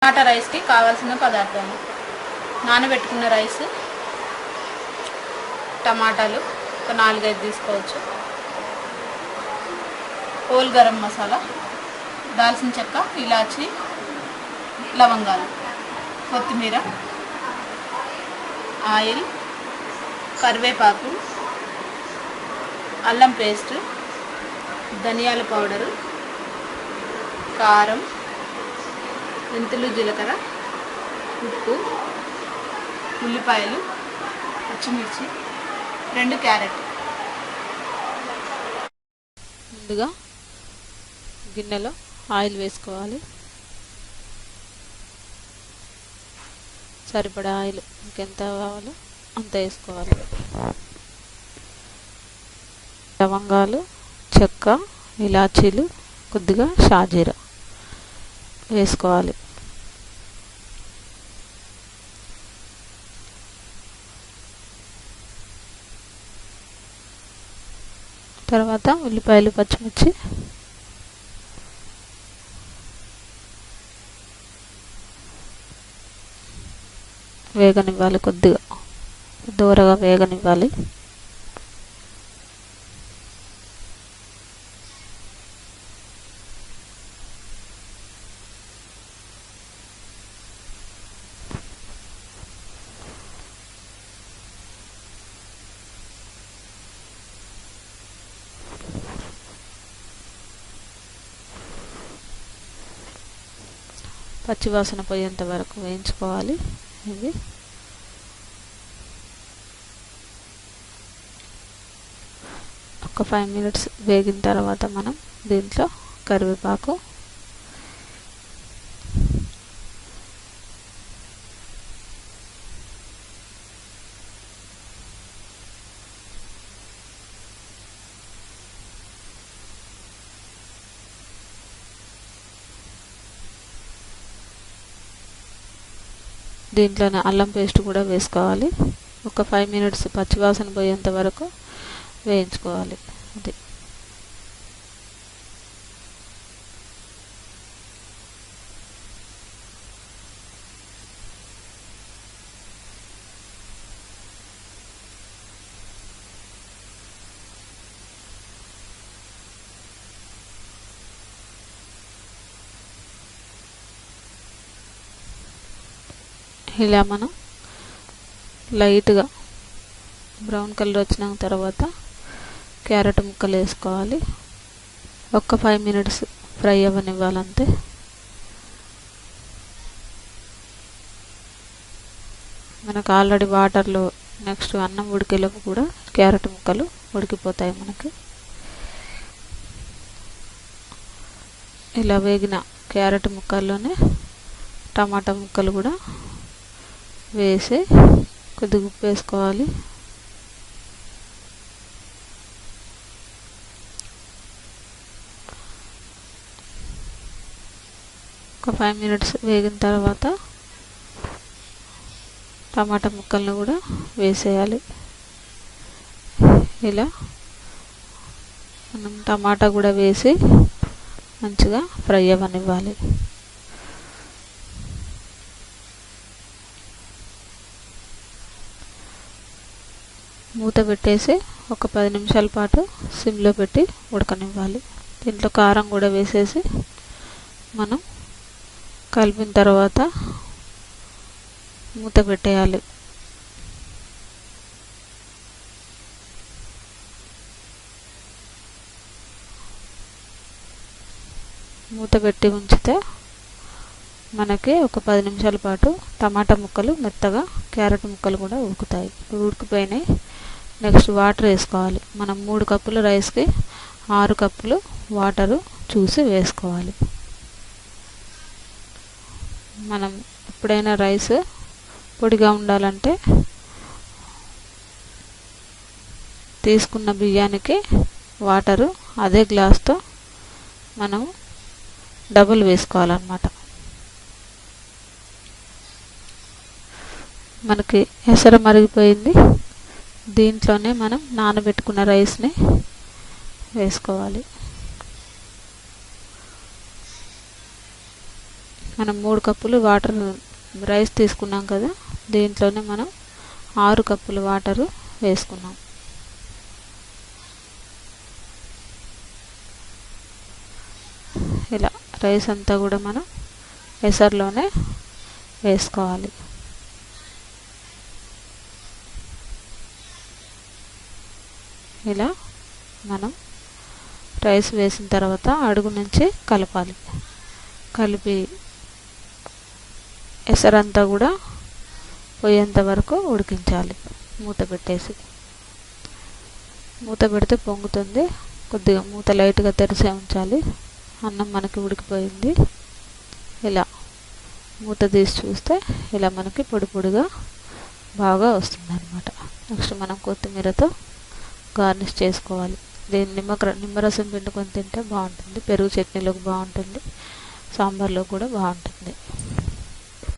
టమాటా రైస్కి కావాల్సిన పదార్థాలు: నానబెట్టుకున్న రైస్, టమాటాలు ఒక 4-5 తీసుకోవచ్చు, హోల్ గరం మసాలా, దాల్చిన చెక్క, ఇలాచి, లవంగాలు, కొత్తిమీర, ఆయిల్, కరివేపాకు, అల్లం పేస్ట్, ధనియాల పౌడరు, కారం, మెంతులు, జీలకర్ర, ఉప్పు, ఉల్లిపాయలు, పచ్చిమిర్చి, 2 క్యారెట్. ముందుగా గిన్నెలో ఆయిల్ వేసుకోవాలి. సరిపడా ఆయిల్ ఇంకెంత కావాలో అంత వేసుకోవాలి. లవంగాలు, చెక్క, ఇలాచీలు, కొద్దిగా షాజీరా వేసుకోవాలి. తర్వాత ఉల్లిపాయలు, పచ్చిమిర్చి, వేగనివ్వాలి. కొద్దిగా దూరగా వేగనివ్వాలి. పచ్చివాసన పోయేంత వరకు వేయించుకోవాలి. ఇవి ఒక 5 మినిట్స్ వేగిన తర్వాత మనం దీంట్లో కరివేపాకు, దీంట్లోనే అల్లం పేస్ట్ కూడా వేసుకోవాలి. ఒక 5 మినిట్స్ పచ్చివాసన పోయేంత వరకు వేయించుకోవాలి. అది ఇలా మనం లైట్గా బ్రౌన్ కలర్ వచ్చిన తర్వాత క్యారెట్ ముక్కలు వేసుకోవాలి. ఒక 5 మినిట్స్ ఫ్రై అవ్వనివ్వాలంతే. మనకు ఆల్రెడీ వాటర్లో నెక్స్ట్ అన్నం ఉడికేలోపు కూడా క్యారెట్ ముక్కలు ఉడికిపోతాయి మనకి. ఇలా వేగిన క్యారెట్ ముక్కల్లోనే టమాటా ముక్కలు కూడా వేసి కొద్దిగా ఉప్పు వేసుకోవాలి. ఒక 5 మినిట్స్ వేగిన తర్వాత టమాటా ముక్కలను కూడా వేసేయాలి. ఇలా మనం టమాటా కూడా వేసి మంచిగా ఫ్రై అవ్వనివ్వాలి. మూత పెట్టేసి ఒక 10 నిమిషాల పాటు సిమ్లో పెట్టి ఉడకనివ్వాలి. దీంట్లో కారం కూడా వేసేసి మనం కలిపిన తర్వాత మూత పెట్టేయాలి. మూత పెట్టి ఉంచితే మనకి ఒక 10 నిమిషాల పాటు టమాటా ముక్కలు మెత్తగా, క్యారెట్ ముక్కలు కూడా ఉడుకుతాయి. ఉడికిపోయినాయి. నెక్స్ట్ వాటర్ వేసుకోవాలి. మనం 3 కప్పుల రైస్కి 6 కప్పులు వాటరు చూసి వేసుకోవాలి. మనం ఎప్పుడైనా రైస్ పొడిగా ఉండాలంటే తీసుకున్న బియ్యానికి వాటరు అదే గ్లాస్తో మనం డబుల్ వేసుకోవాలన్నమాట. మనకి ఎసరు మరిగిపోయింది. దీంట్లోనే మనం నానబెట్టుకున్న రైస్ని వేసుకోవాలి. మనం 3 కప్పులు వాటర్ రైస్ తీసుకున్నాం కదా, దీంట్లోనే మనం 6 కప్పులు వాటరు వేసుకున్నాం. ఇలా రైస్ అంతా కూడా మనం ఎసర్లోనే వేసుకోవాలి. ఇలా మనం రైస్ వేసిన తర్వాత అడుగు నుంచి కలపాలి. కలిపి ఎసరంతా కూడా పోయేంత వరకు ఉడికించాలి. మూత పెట్టేసి, మూత పెడితే పొంగుతుంది. కొద్దిగా మూత లైట్గా తెరిసే ఉంచాలి. అన్నం మనకి ఉడికిపోయింది. ఇలా మూత తీసి చూస్తే ఇలా మనకి పొడి పొడిగా బాగా వస్తుంది అన్నమాట. నెక్స్ట్ మనం కొత్తిమీరతో గార్నిష్ చేసుకోవాలి. దీన్ని నిమ్మరసం పిండుకొని తింటే బాగుంటుంది. పెరుగు చట్నీలోకి బాగుంటుంది, సాంబార్లో కూడా బాగుంటుంది.